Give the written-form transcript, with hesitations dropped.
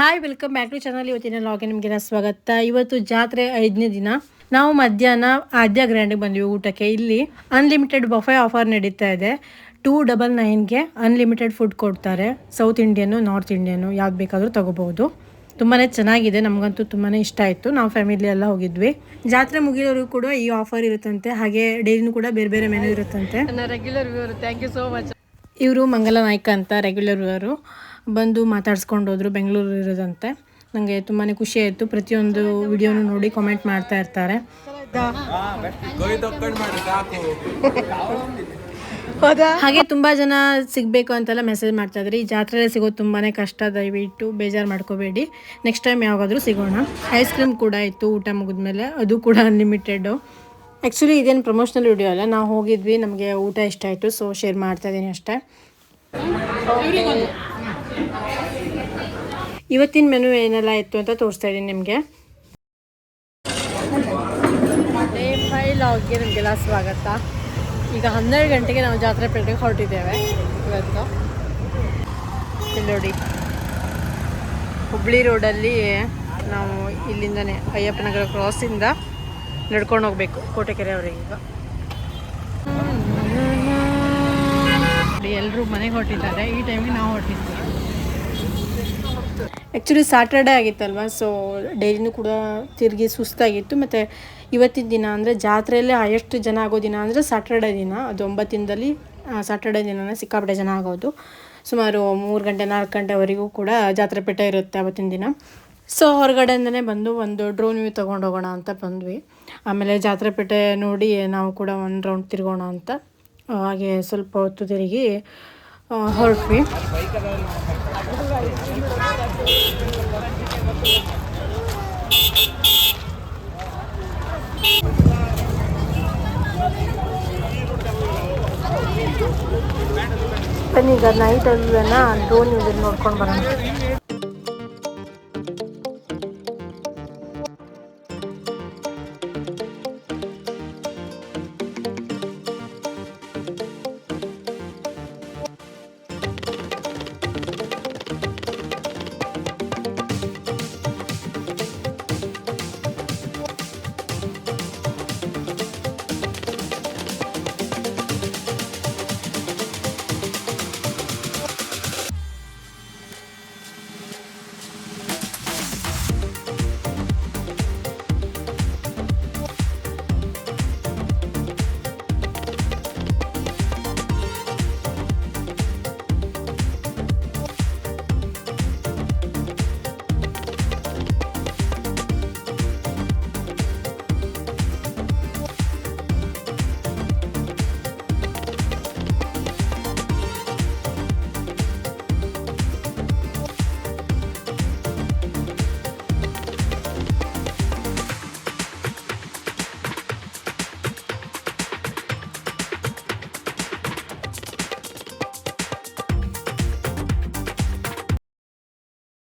Hi welcome back to channel. ಇವತ್ತಿನ ಲಾಗ್ಗೆ ನಿಮಗೆ ಸ್ವಾಗತ. ಇವತ್ತು ಜಾತ್ರೆ 5ನೇ ದಿನ. ನಾವು ಮಧ್ಯಾಹ್ನ ಆದ್ಯ ಗ್ರ್ಯಾಂಡಿಗೆ ಬಂದ್ವಿ ಊಟಕ್ಕೆ. ಇಲ್ಲಿ ಅನ್ಲಿಮಿಟೆಡ್ ಬಫೆ ಆಫರ್ ನಡೀತಾ ಇದೆ. 299ಗೆ ಅನ್ಲಿಮಿಟೆಡ್ ಫುಡ್ ಕೊಡ್ತಾರೆ. ಸೌತ್ ಇಂಡಿಯನು, ನಾರ್ತ್ ಇಂಡಿಯನು ಯಾವ್ದು ಬೇಕಾದರೂ ತಗೋಬಹುದು. ತುಂಬಾ ಚೆನ್ನಾಗಿದೆ, ನಮಗಂತೂ ತುಂಬಾ ಇಷ್ಟ ಆಯಿತು. ನಾವು ಫ್ಯಾಮಿಲಿ ಎಲ್ಲ ಹೋಗಿದ್ವಿ. ಜಾತ್ರೆ ಮುಗಿಯೋರು ಕೂಡ ಈ ಆಫರ್ ಇರುತ್ತಂತೆ. ಹಾಗೆ ಡೈಲಿನೂ ಕೂಡ ಬೇರೆ ಬೇರೆ ಮೆನು ಇರುತ್ತಂತೆ. Regular viewer, thank you so much. ಇವರು ಮಂಗಲ ನಾಯ್ಕ ಅಂತ ರೆಗ್ಯುಲರ್ ವ್ಯೂವರು ಬಂದು ಮಾತಾಡ್ಸ್ಕೊಂಡು ಹೋದ್ರು. ಬೆಂಗಳೂರು ಇರೋದಂತೆ. ನನಗೆ ತುಂಬಾ ಖುಷಿ ಆಯಿತು. ಪ್ರತಿಯೊಂದು ವಿಡಿಯೋನು ನೋಡಿ ಕಾಮೆಂಟ್ ಮಾಡ್ತಾ ಇರ್ತಾರೆ. ಹಾಗೆ ತುಂಬ ಜನ ಸಿಗಬೇಕು ಅಂತೆಲ್ಲ ಮೆಸೇಜ್ ಮಾಡ್ತಾ ಇದ್ದಾರೆ. ಈ ಜಾತ್ರೆಯಲ್ಲಿ ಸಿಗೋದು ತುಂಬಾ ಕಷ್ಟ, ದಯವಿಟ್ಟು ಬೇಜಾರು ಮಾಡ್ಕೋಬೇಡಿ. ನೆಕ್ಸ್ಟ್ ಟೈಮ್ ಯಾವಾಗಾದರೂ ಸಿಗೋಣ. ಐಸ್ ಕ್ರೀಮ್ ಕೂಡ ಇತ್ತು ಊಟ ಮುಗಿದ್ಮೇಲೆ, ಅದು ಕೂಡ ಅನ್ಲಿಮಿಟೆಡು. ಆ್ಯಕ್ಚುಲಿ ಇದೇನು ಪ್ರಮೋಷನಲ್ ವಿಡಿಯೋ ಅಲ್ಲ, ನಾವು ಹೋಗಿದ್ವಿ, ನಮಗೆ ಊಟ ಇಷ್ಟ ಆಯಿತು, ಸೊ ಶೇರ್ ಮಾಡ್ತಾ ಇದ್ದೀನಿ ಅಷ್ಟೇ. ಇವತ್ತಿನ ಮೆನು ಏನೆಲ್ಲ ಇತ್ತು ಅಂತ ತೋರಿಸ್ತಾ ಇದ್ದೀನಿ ನಿಮಗೆ. ಡೇ 5 ಲಾಗ್ಗೆ ನಿಮಗೆಲ್ಲ ಸ್ವಾಗತ. ಈಗ 12 ಗಂಟೆಗೆ ನಾವು ಜಾತ್ರೆ ಪೇಟೆಗೆ ಹೊರಟಿದ್ದೇವೆ. ಇವತ್ತು ಇಲ್ಲಿ ನೋಡಿ, ಹುಬ್ಳಿ ರೋಡಲ್ಲಿ ನಾವು ಇಲ್ಲಿಂದನೇ ಅಯ್ಯಪ್ಪನಗರ ಕ್ರಾಸಿಂದ ನಡ್ಕೊಂಡು ಹೋಗಬೇಕು ಕೋಟೆಕೆರೆ ಅವರಿಗೆ. ಈಗ ಎಲ್ಲರೂ ಮನೆಗೆ ಹೊರಟಿದ್ದಾರೆ. ಈ ಟೈಮಿಗೆ ನಾವು ಹೊರಟಿದ್ವಿ. ಆ್ಯಕ್ಚುಲಿ ಸ್ಯಾಟರ್ಡೇ ಆಗಿತ್ತಲ್ವ, ಸೊ ಡೈಲಿನೂ ಕೂಡ ತಿರುಗಿ ಸುಸ್ತಾಗಿತ್ತು. ಮತ್ತು ಇವತ್ತಿನ ದಿನ ಅಂದರೆ ಜಾತ್ರೆಯಲ್ಲೇ ಹೈಯೆಸ್ಟ್ ಜನ ಆಗೋ ದಿನ ಅಂದರೆ ಸ್ಯಾಟರ್ಡೇ ದಿನ. ಅದು 9 ದಿನದಲ್ಲಿ ಸ್ಯಾಟರ್ಡೇ ದಿನನೇ ಸಿಕ್ಕಾಪಟ್ಟೆ ಜನ ಆಗೋದು. ಸುಮಾರು 3 ಗಂಟೆ 4 ಗಂಟೆವರೆಗೂ ಕೂಡ ಜಾತ್ರೆ ಪೇಟೆ ಇರುತ್ತೆ ಅವತ್ತಿನ ದಿನ. ಸೊ ಹೊರಗಡೆಯಿಂದನೇ ಬಂದು ಒಂದು ಡ್ರೋನ್ ವ್ಯೂ ತೊಗೊಂಡು ಹೋಗೋಣ ಅಂತ ಬಂದ್ವಿ. ಆಮೇಲೆ ಜಾತ್ರೆ ಪೇಟೆ ನೋಡಿ ನಾವು ಕೂಡ ಒಂದು ರೌಂಡ್ ತಿರುಗೋಣ ಅಂತ ಹಾಗೆ ಸ್ವಲ್ಪ ಹೊತ್ತು ತಿರುಗಿ ಹೊರಟ್ವಿ. ಬನ್ನಿ ಈಗ ನೈಟ್ ಅಲ್ಲೇನ ಡ್ರೋನ್ ವ್ಯೂ ನೋಡ್ಕೊಂಡು ಬರೋಣ.